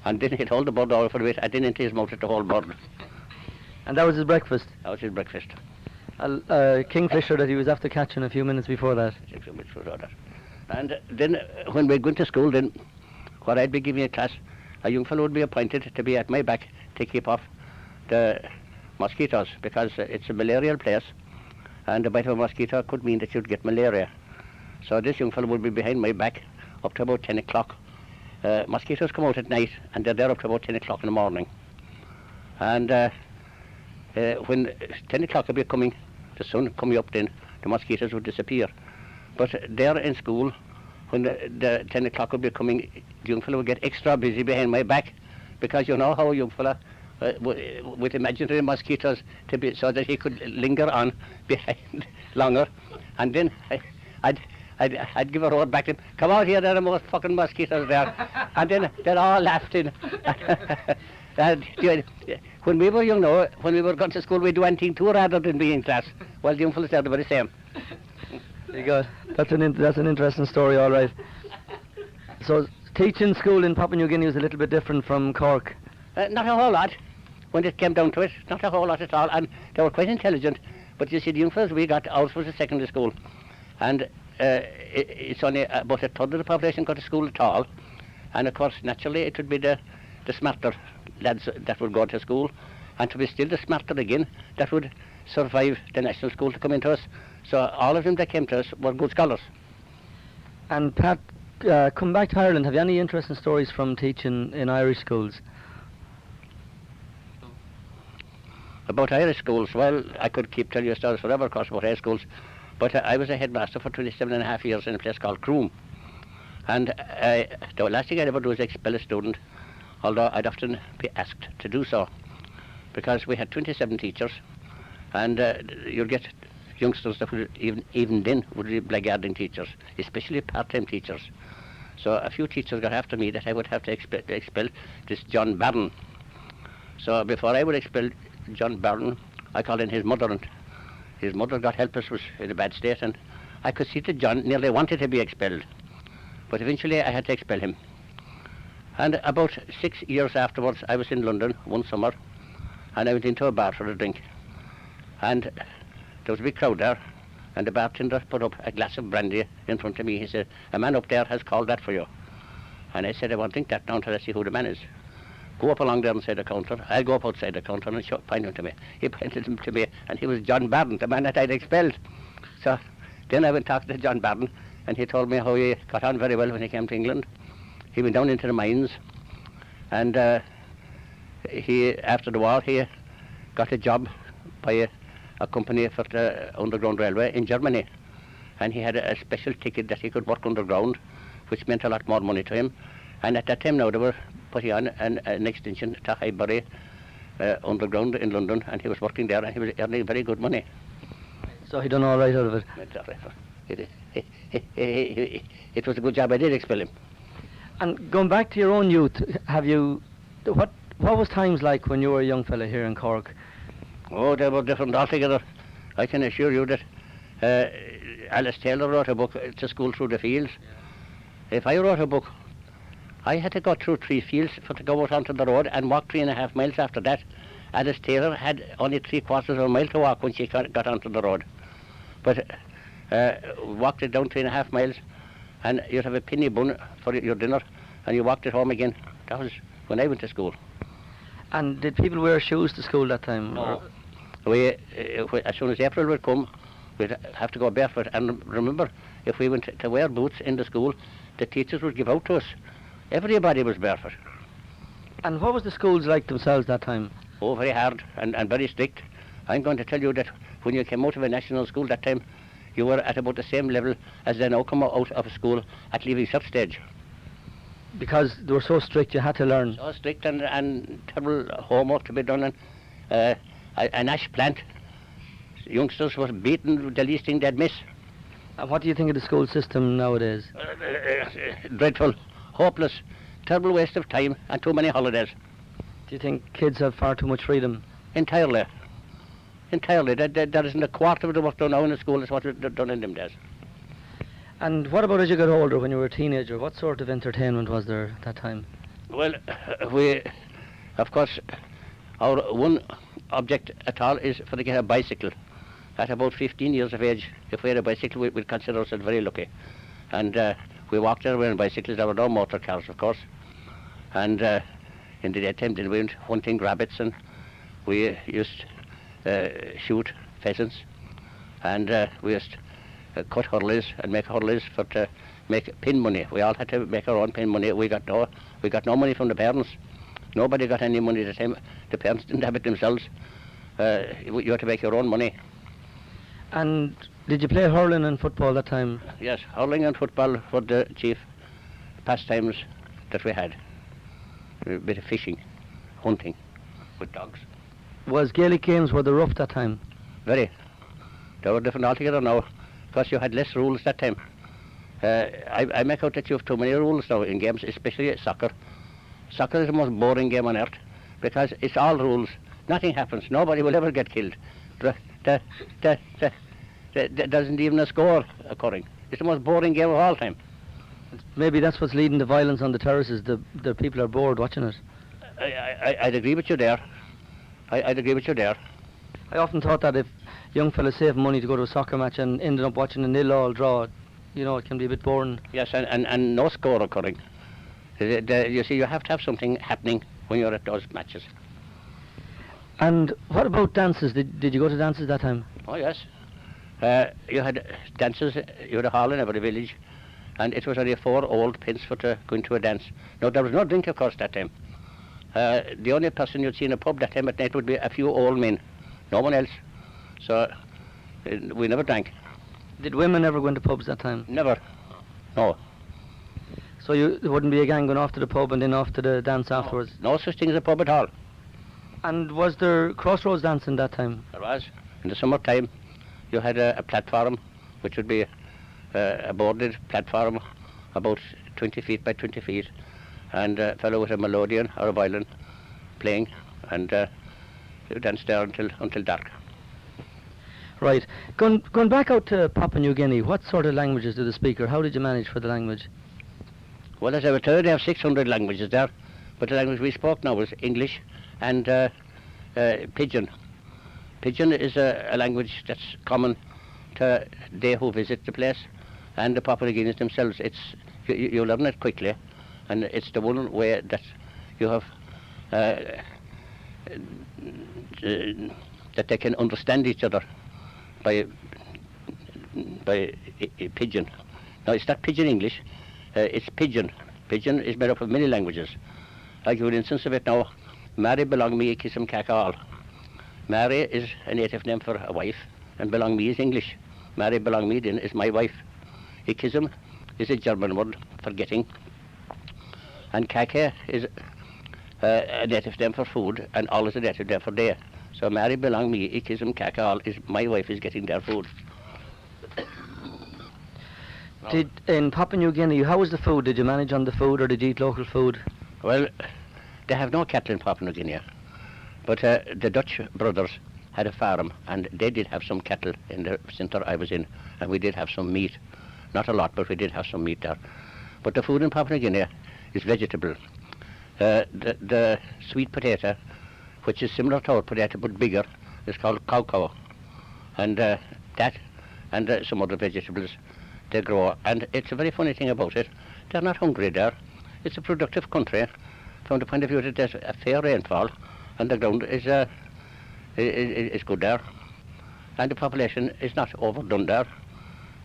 And then he'd hold the bird over for a bit, and then into his mouth at the whole bird. And that was his breakfast? That was his breakfast. A kingfisher that he was after catching a few minutes before that? A few minutes before that. And then when we went to school, then what I'd be giving a class, a young fellow would be appointed to be at my back to keep off the mosquitoes, because it's a malarial place, and a bite of a mosquito could mean that you'd get malaria. So this young fellow would be behind my back up to about 10 o'clock. Mosquitoes come out at night, and they're there up to about 10 o'clock in the morning. And when 10 o'clock would be coming, the sun coming up, then the mosquitoes would disappear. But there in school, when the 10 o'clock would be coming, the young fellow would get extra busy behind my back, because you know how a young fellow with imaginary mosquitoes to be, so that he could linger on behind longer. And then I'd give a roar back to him, come out here, there are more fucking mosquitoes there. And then they're all laughing. And when we were young now, when we were going to school, we'd do anything too rather than be in class. Well, the young fellows there were the same. Very good. That's an interesting story, all right. So teaching school in Papua New Guinea was a little bit different from Cork? Not a whole lot, when it came down to it. Not a whole lot at all. And they were quite intelligent. But you see, the young fellows we got, ours was a secondary school. And it's only about a third of the population go to school at all. And of course, naturally, it would be the smarter lads that would go to school. And to be still the smarter again, that would survive the national school to come into us. So all of them that came to us were good scholars. And Pat, come back to Ireland, have you any interesting stories from teaching in Irish schools? About Irish schools, well, I could keep telling you stories forever, of course, about Irish schools. But I was a headmaster for 27 and a half years in a place called Croom. And the last thing I'd ever do was expel a student, although I'd often be asked to do so, because we had 27 teachers, and you'd get youngsters that would even then would be blackguarding teachers, especially part-time teachers. So a few teachers got after me that I would have to expel this John Barron. So before I would expel John Barron, I called in his mother, and his mother, God help us, was in a bad state, and I could see that John nearly wanted to be expelled. But eventually I had to expel him. And about 6 years afterwards, I was in London one summer, and I went into a bar for a drink. And there was a big crowd there, and the bartender put up a glass of brandy in front of me. He said, a man up there has called that for you. And I said, I won't drink that now until I see who the man is. Go up along there inside the counter. I'll go up outside the counter and point him to me. He pointed him to me, and he was John Barron, the man that I'd expelled. So then I went talking to John Barron, and he told me how he got on very well when he came to England. He went down into the mines, and after the war, he got a job by a company for the Underground Railway in Germany. And he had a special ticket that he could work underground, which meant a lot more money to him. And at that time now, they were putting on an extension to Highbury underground in London, and he was working there, and he was earning very good money. So he done all right out of it? It was a good job. I did expel him. And going back to your own youth, what was times like when you were a young fella here in Cork? Oh, they were different altogether. I can assure you that Alice Taylor wrote a book, To School Through the Fields. If I wrote a book, I had to go through 3 fields to go out onto the road and walk 3.5 miles after that. Alice Taylor had only 3/4 of a mile to walk when she got onto the road. But walked it down 3.5 miles, and you'd have a penny bun for your dinner, and you walked it home again. That was when I went to school. And did people wear shoes to school that time? No. As soon as April would come, we'd have to go barefoot. And remember, if we went to wear boots in the school, the teachers would give out to us. Everybody was barefoot. And what was the schools like themselves that time? Oh, very hard and very strict. I'm going to tell you that when you came out of a national school that time, you were at about the same level as they now come out of school at leaving cert stage. Because they were so strict, you had to learn. So strict and terrible homework to be done. And an ash plant. Youngsters were beaten the least thing they'd miss. And what do you think of the school system nowadays? Dreadful, hopeless, terrible waste of time and too many holidays. Do you think kids have far too much freedom? Entirely. Entirely. There isn't a quarter of the work done now in the school as what was done in them days. And what about as you got older, when you were a teenager? What sort of entertainment was there at that time? Well, we, of course, our one object at all is for to get a bicycle. At about 15 years of age, if we had a bicycle, we'd consider ourselves very lucky. And we walked everywhere on bicycles. There were no motor cars, of course. And in the daytime, then we went hunting rabbits, and we used shoot pheasants, and we used cut hurleys and make hurleys for to make pin money. We all had to make our own pin money. We got no money from the parents. Nobody got any money at the time. The parents didn't have it themselves. You had to make your own money. And did you play hurling and football that time? Yes, hurling and football were the chief pastimes that we had. A bit of fishing, hunting with dogs. Was Gaelic games, were they rough that time? Very. They were different altogether now, because you had less rules that time. I make out that you have too many rules now in games, especially soccer. Soccer is the most boring game on earth, because it's all rules. Nothing happens. Nobody will ever get killed. There doesn't even a score occurring. It's the most boring game of all time. Maybe that's what's leading to violence on the terraces. The people are bored watching it. I'd agree with you there. I'd agree with you there. I often thought that if young fellas save money to go to a soccer match and ended up watching a 0-0 draw, you know, it can be a bit boring. Yes, and no score occurring. You see, you have to have something happening when you're at those matches. And what about dances? Did you go to dances that time? Oh, yes. You had dances, you had a hall in every village, and it was only 4 old pence for to go into a dance. No, there was no drink, of course, that time. The only person you'd see in a pub that time at night would be a few old men, no one else. So we never drank. Did women ever go into pubs that time? Never, no. So there wouldn't be a gang going off to the pub and then off to the dance afterwards? No such thing as a pub at all. And was there crossroads dancing that time? There was. In the summertime, you had a platform, which would be a boarded platform about 20 feet by 20 feet, and a fellow with a melodeon or a violin playing, and you danced there until dark. Right. Going back out to Papua New Guinea, what sort of languages do they speak, or how did you manage for the language? Well, as I was told, they have 600 languages there, but the language we spoke now was English and Pidgin. Pidgin is a language that's common to they who visit the place and the Papua New Guineans themselves. You learn it quickly, and it's the one way that you have that they can understand each other by Pidgin. Now, it's not Pidgin English, it's Pidgin. Pidgin is made up of many languages. I'll give you an instance of it now. Mary belong me kisum kakal. Mary is a native name for a wife, and belong me is English. Mary belong me then is my wife. Ikism is a German word for getting, and kake is a native name for food, and all is a native name for day. So Mary belong me ikism kakal is my wife is getting their food. In Papua New Guinea, how was the food? Did you manage on the food, or did you eat local food? Well, they have no cattle in Papua New Guinea, but the Dutch brothers had a farm, and they did have some cattle in the centre I was in, and we did have some meat. Not a lot, but we did have some meat there. But the food in Papua New Guinea is vegetable. The sweet potato, which is similar to our potato but bigger, is called cow, and that and some other vegetables they grow. And it's a very funny thing about it. They're not hungry there. It's a productive country from the point of view that there's a fair rainfall, and the ground is good there, and the population is not overdone there.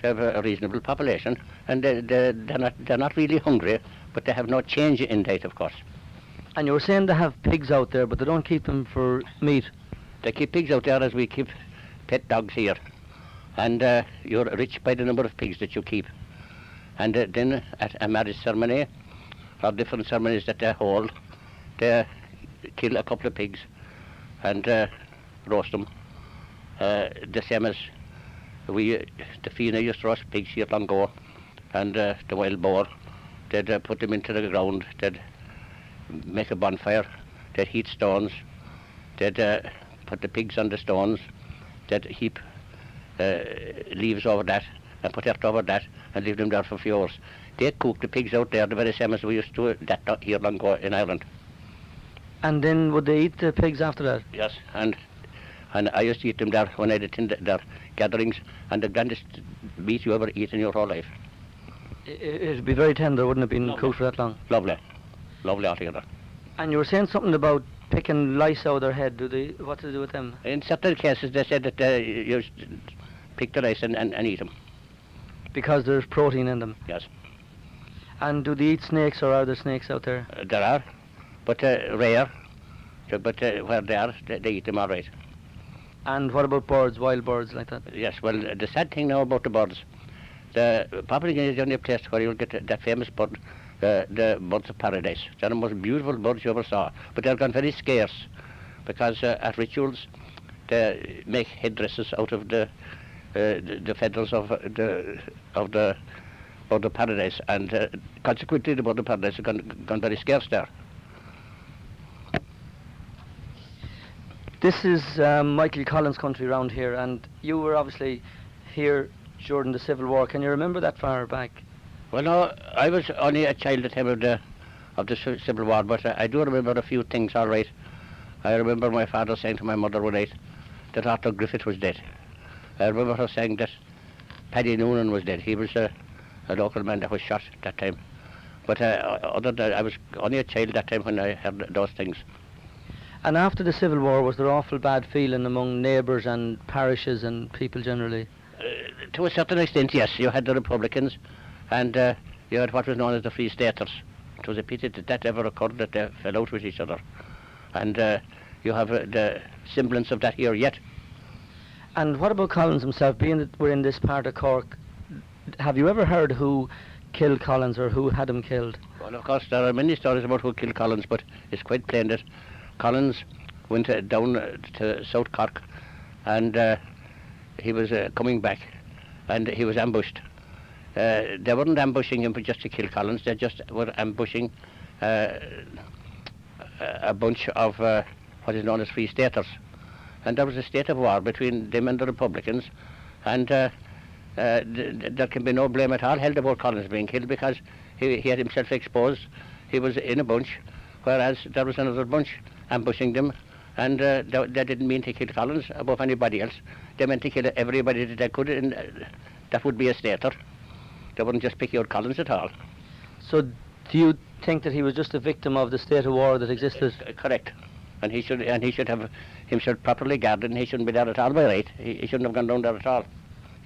They have a reasonable population, and they're not really hungry, but they have no change in diet, of course. And you were saying they have pigs out there, but they don't keep them for meat. They keep pigs out there as we keep pet dogs here, and you're rich by the number of pigs that you keep. And then at a marriage ceremony or different ceremonies that they hold, they kill a couple of pigs and roast them, the same as the Fianna used to roast pigs here long ago, and the wild boar, they'd put them into the ground, they'd make a bonfire, they'd heat stones, they'd put the pigs on the stones, they'd heap leaves over that and put earth over that and leave them there for a few hours. they cook the pigs out there the very same as we used to that here long ago in Ireland. And then would they eat the pigs after that? Yes, and I used to eat them there when I attended their gatherings, and the grandest meat you ever eat in your whole life. It'd be very tender, wouldn't it, been cooked for that long? Lovely. Lovely altogether. And you were saying something about picking lice out of their head. What do they do with them? In certain cases, they said that you pick the rice and eat them. Because there's protein in them? Yes. And do they eat snakes, or are there snakes out there? There are, but rare. But where they are, they eat them all right. And what about birds, wild birds like that? Yes, well, the sad thing now about the birds, the Papua New Guinea is the only place where you'll get that famous bird, the birds of paradise. They're the most beautiful birds you ever saw, but they're gone very scarce because at rituals they make headdresses out of the feathers of the paradise, and consequently the bird of paradise has gone very scarce there. This is Michael Collins' country round here, and you were obviously here during the Civil War. Can you remember that far back? Well, no, I was only a child at the time of the Civil War, but I do remember a few things all right. I remember my father saying to my mother one night that Arthur Griffith was dead. I remember her saying that Paddy Noonan was dead. He was a local man that was shot that time. But other than that, I was only a child that time when I heard those things. And after the Civil War, was there awful bad feeling among neighbours and parishes and people generally? To a certain extent, yes. You had the Republicans, and you had what was known as the Free Staters. It was a pity that ever occurred, that they fell out with each other. And you have the semblance of that here yet. And what about Collins himself? Being that we're in this part of Cork, have you ever heard who killed Collins or who had him killed? Well, of course, there are many stories about who killed Collins, but it's quite plain that Collins went down to South Cork, and he was coming back, and he was ambushed. They weren't ambushing him just to kill Collins, they just were ambushing a bunch of what is known as Free Staters. And there was a state of war between them and the Republicans, and there can be no blame at all held about Collins being killed, because he had himself exposed. He was in a bunch, whereas there was another bunch ambushing them, and they didn't mean to kill Collins above anybody else. They meant to kill everybody that they could, and that would be a stater. They wouldn't just pick out Collins at all. So do you think that he was just a victim of the state of war that existed? Correct. And he should have himself properly guarded, and he shouldn't be there at all by right. He shouldn't have gone down there at all.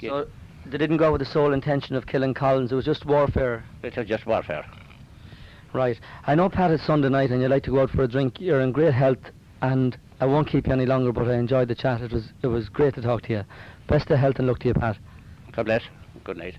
So they didn't go with the sole intention of killing Collins, it was just warfare? It was just warfare. Right. I know, Pat, it's Sunday night and you like to go out for a drink. You're in great health, and I won't keep you any longer, but I enjoyed the chat. It was great to talk to you. Best of health and luck to you, Pat. God bless. Good night.